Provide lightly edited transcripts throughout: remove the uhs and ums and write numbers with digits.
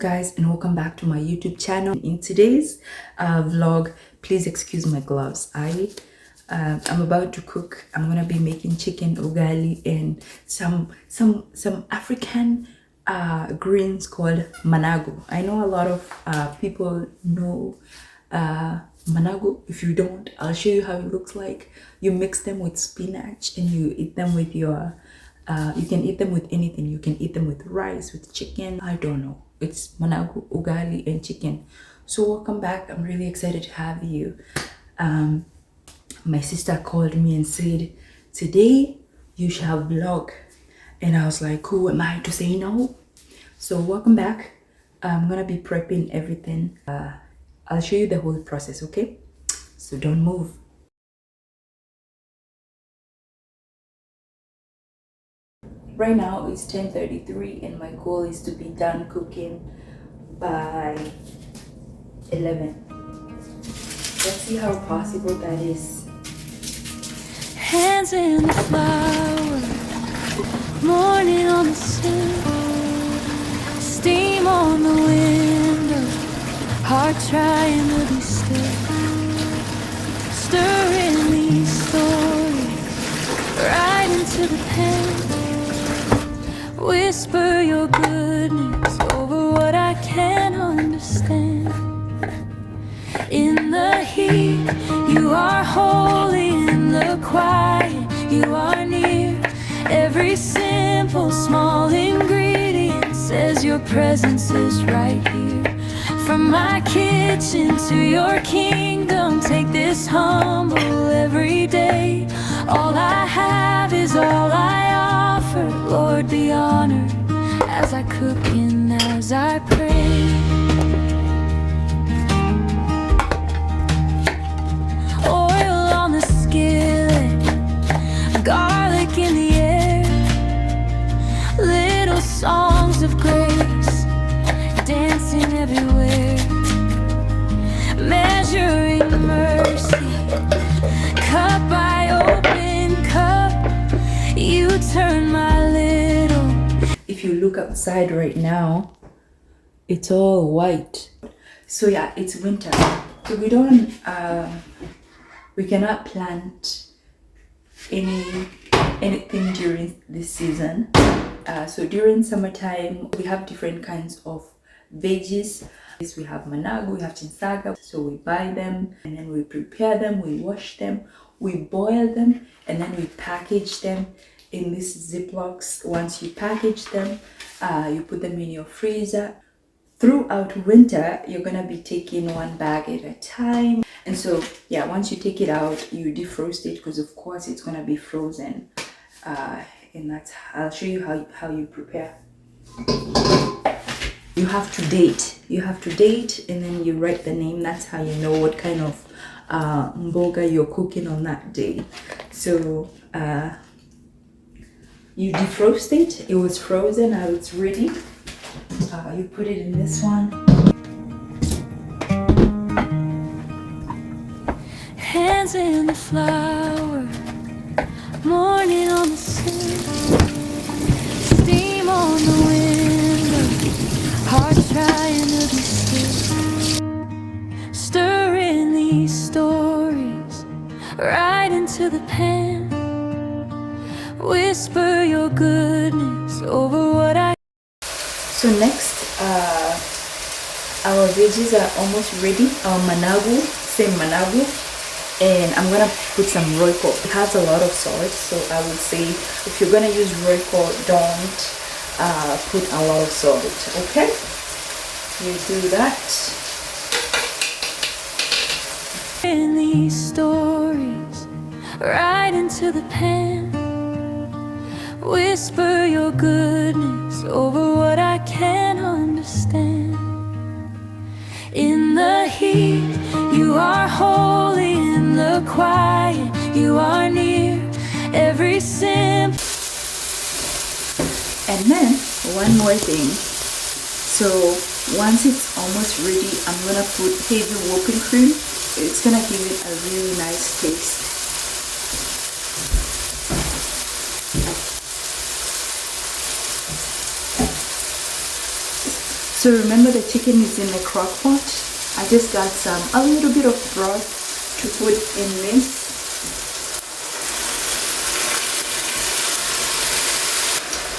guys, and welcome back to my YouTube channel. In today's vlog, please excuse my gloves. I'm about to cook. I'm gonna be making chicken ugali and some African greens called manago. I know a lot of people know manago. If you don't, I'll show you how it looks like. You mix them with spinach and you eat them with your you can eat them with anything. You can eat them with rice, with chicken. I don't know. It's manago, ugali, and chicken. So welcome back. I'm really excited to have you. My sister called me and said, today you shall vlog. And I was like, who am I to say no? So welcome back. I'm gonna be prepping everything. I'll show you the whole process, okay? So don't move. Right now it's 10:33 and my goal is to be done cooking by 11. Let's see how possible that is. Hands in the flower, morning on the sill, steam on the window, heart trying to be still, stirring these stories right into the pen. Whisper your goodness over what I can't understand. In the heat, you are holy. In the quiet, you are near. Every simple, small ingredient says your presence is right here. From my kitchen to your kingdom, take this humble every day. All I have is all I offer. Lord, be honored as I cook and as I pray. Oil on the skillet, garlic in the air, little songs of grace dancing everywhere, measuring mercy, cup by open cup, you turn my little. If you look outside right now, it's all white. So yeah, it's winter. So we cannot plant anything during this season. So during summertime, we have different kinds of veggies. We have manago, we have chinsaga. So we buy them and then we prepare them, we wash them, we boil them, and then we package them in these Ziplocs. Once you package them, you put them in your freezer. Throughout winter, you're gonna be taking one bag at a time. And so yeah, once you take it out, you defrost it because of course it's gonna be frozen. And that's, I'll show you how you prepare. You have to date and then you write the name. That's how you know what kind of mboga you're cooking on that day. So you defrost it. It was frozen, now it's ready. You put it in this one. Hands in the flower, morning on the sill, steam on the window, heart trying to be still, stirring these stories right into the pan. Whisper your goodness over what I. So next, our veggies are almost ready. Our manago, same manago, and I'm gonna put some royco. It has a lot of salt, so I would say if you're gonna use royco, don't put a lot of salt. Okay, you do that. In these stories, right into the pan. Whisper your goodness over what I can't understand. In the heat, you are holy. In the quiet, you are near. Every simple. And then one more thing. So once it's almost ready, I'm gonna put heavy whipping cream. It's gonna give it a really nice taste. So remember the chicken is in the crock pot. I just got a little bit of broth to put in this.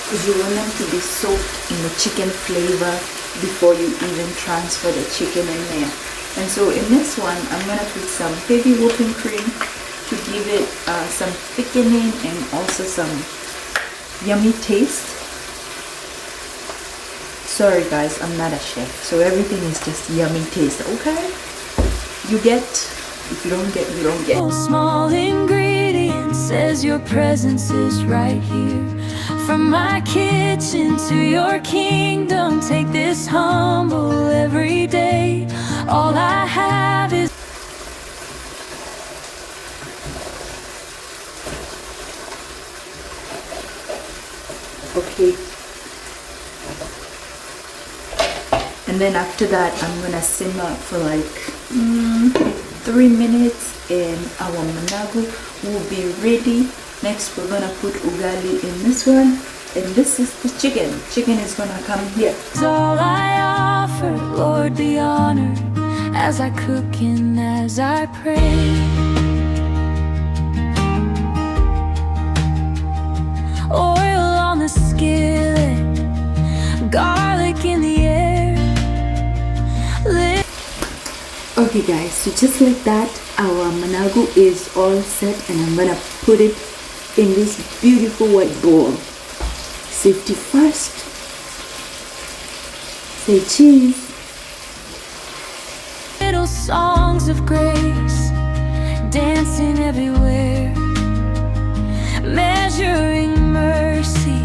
Because you want them to be soaked in the chicken flavor before you even transfer the chicken in there. And so in this one, I'm gonna put some heavy whipping cream to give it some thickening and also some yummy taste. Sorry guys, I'm not a chef, so everything is just yummy taste, okay? You get, if you don't get, you don't get. Small ingredient says your presence is right here. From my kitchen to your kingdom, take this humble every day. All I have is okay. And then after that, I'm gonna simmer for like 3 minutes, and our managu will be ready. Next, we're gonna put ugali in this one, and this is the chicken. Chicken is gonna come here. all I offer, Lord, be honored as I cook and as I pray. Oil on the skillet, garlic in the air. Okay guys, so just like that, our managu is all set, and I'm gonna put it in this beautiful white bowl. Safety first. Say cheese. Little songs of grace, dancing everywhere, measuring mercy,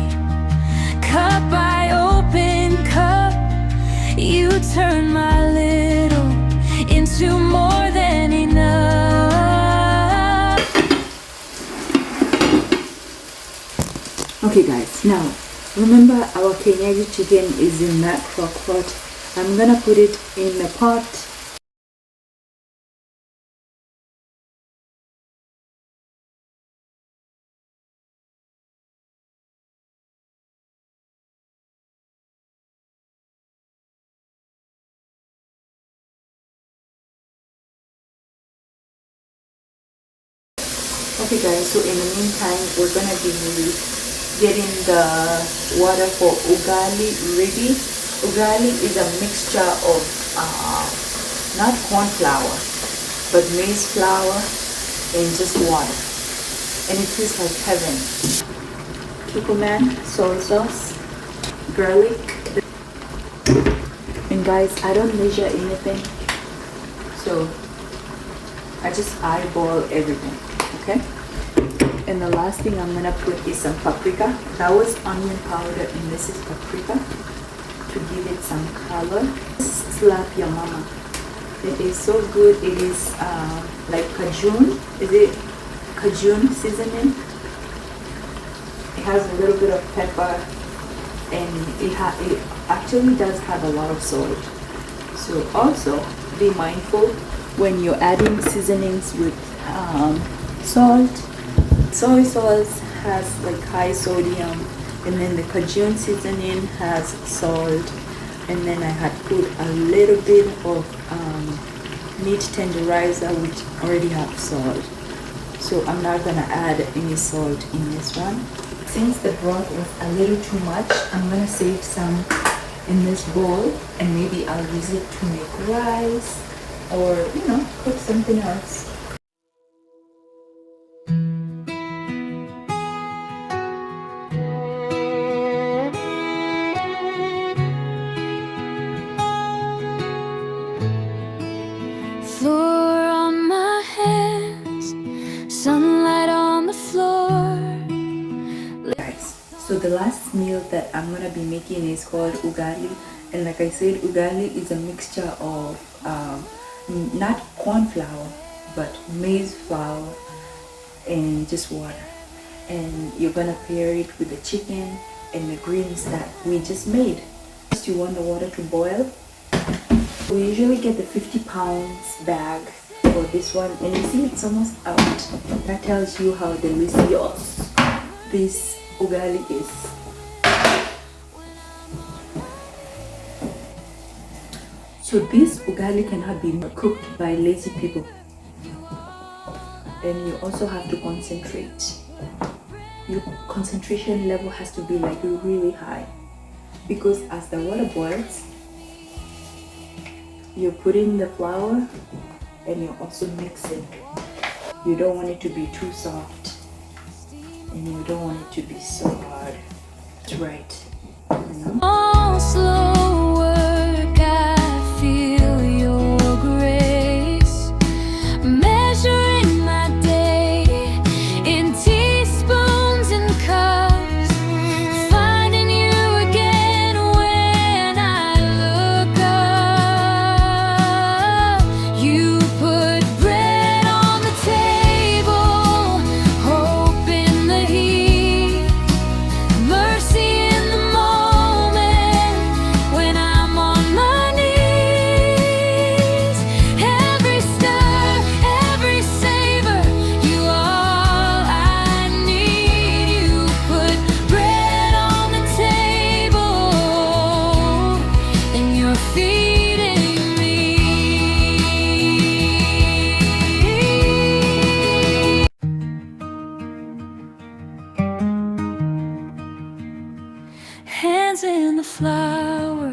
cup by open cup. You turn my little into more than enough. Okay guys, now remember our kienyeji chicken is in that crock pot. I'm gonna put it in the pot. Okay guys, so in the meantime, we're gonna be getting the water for ugali ready. Ugali is a mixture of not corn flour, but maize flour and just water, and it tastes like heaven. Cucumber, soy sauce, garlic, and guys, I don't measure anything, so I just eyeball everything. Okay, and the last thing I'm gonna put is some paprika. That was onion powder, and this is paprika to give it some color. Slap your mama. It is so good. It is like Cajun. Is it Cajun seasoning? It has a little bit of pepper, and it actually does have a lot of salt. So also be mindful when you're adding seasonings with salt. Soy sauce has like high sodium, and then the Cajun seasoning has salt, and then I had put a little bit of meat tenderizer, which already have salt, so I'm not gonna add any salt in this one. Since the broth was a little too much, I'm gonna save some in this bowl, and maybe I'll use it to make rice or cook something else. Floor on my hands, sunlight on the floor. Guys, so the last meal that I'm gonna be making is called ugali, and like I said, ugali is a mixture of not corn flour but maize flour and just water, and you're gonna pair it with the chicken and the greens that we just made. First, you want the water to boil. We usually get the 50 pounds bag for this one, and you see it's almost out. That tells you how delicious this ugali is. So this ugali cannot be cooked by lazy people. And you also have to concentrate. Your concentration level has to be like really high, because as the water boils, you're putting the flour and you're also mixing. You don't want it to be too soft and you don't want it to be so hard. That's right. All slow work, I feel your grace, measuring my day in teaspoons and cups, finding you again when I look up. You put bread on the table, hope in the heat, mercy in the moment when I'm on my knees. Every stir, every savor, you all I need. You put bread on the table, and you're feeding me. Hands in the flour,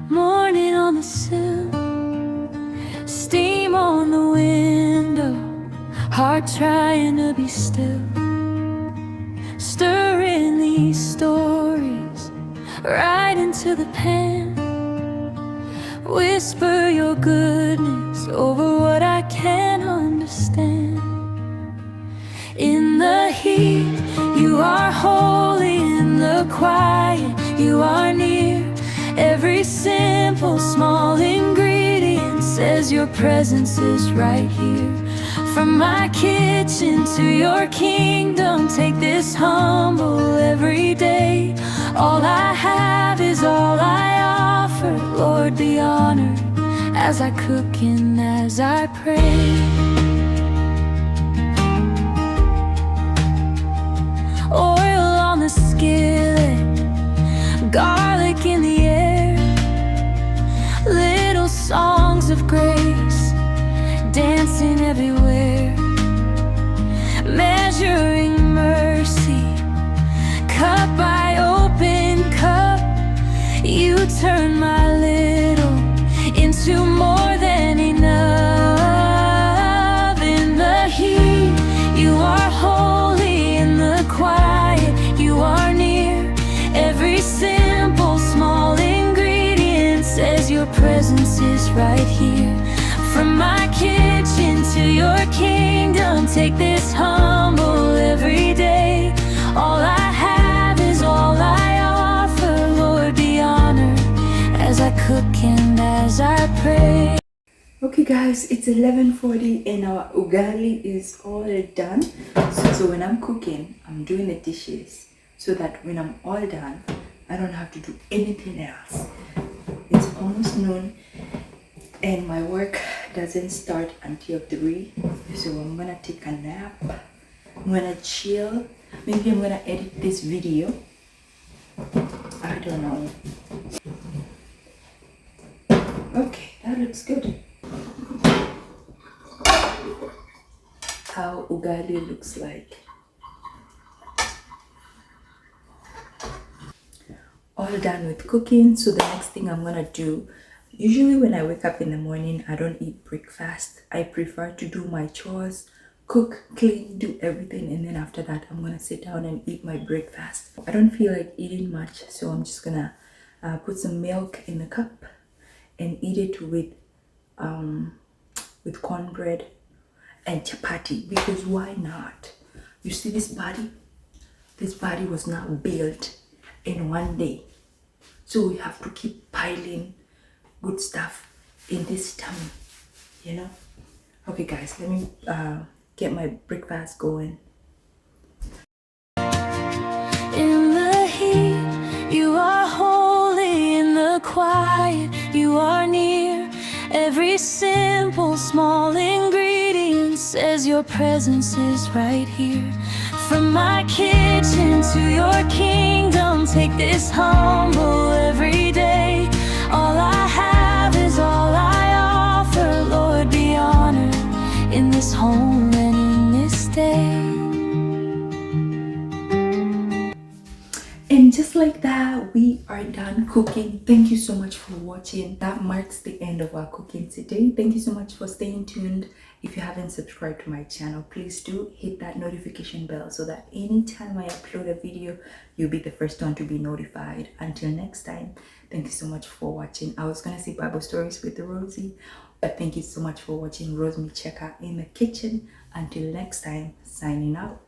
morning on the sill, steam on the window, heart trying to be still, stirring these stories right into the pan, whisper your goodness over what I can't understand. In the heat, you are holy. In the quiet, you are near. Every simple, small ingredient says your presence is right here. From my kitchen to your kingdom, take this humble every day. All I have is all I offer. Lord, be honored as I cook and as I pray. Oil on the skillet, garlic in the air, little songs of grace dancing everywhere, measuring mercy, cup by open cup. You turn my little into more than enough. In the heat, you are holy. In the quiet, you are near. Every simple, small ingredient says your presence is right here. From my kitchen to your kingdom, take this humble every day. All I have is all I offer. Lord, be honored as I cook and as I pray. Okay guys, it's 11:40 and our ugali is all done. So when I'm cooking, I'm doing the dishes so that when I'm all done, I don't have to do anything else. It's almost noon and my work doesn't start until 3. So I'm gonna take a nap. I'm gonna chill. Maybe I'm gonna edit this video. I don't know. Okay, that looks good. How ugali looks like. All done with cooking. So the next thing I'm gonna do, usually when I wake up in the morning, I don't eat breakfast. I prefer to do my chores, cook, clean, do everything, and then after that I'm gonna sit down and eat my breakfast. I don't feel like eating much, so I'm just gonna put some milk in the cup and eat it with cornbread and chapati, because why not? You see this body was not built in one day, so we have to keep piling good stuff in this tummy, you know. Okay guys, let me get my breakfast going. In the heat, you are holy. In the quiet, you are near. Every simple, small ingredient says your presence is right here. From my kitchen to your kingdom, take this humble every day. All I have just like that, we are done cooking. Thank you so much for watching. That marks the end of our cooking today. Thank you so much for staying tuned. If you haven't subscribed to my channel, please do hit that notification bell so that anytime I upload a video, you'll be the first one to be notified. Until next time, thank you so much for watching. I was gonna say Bible stories with Rosie, but thank you so much for watching Rose Me Checker in the kitchen. Until next time, signing out.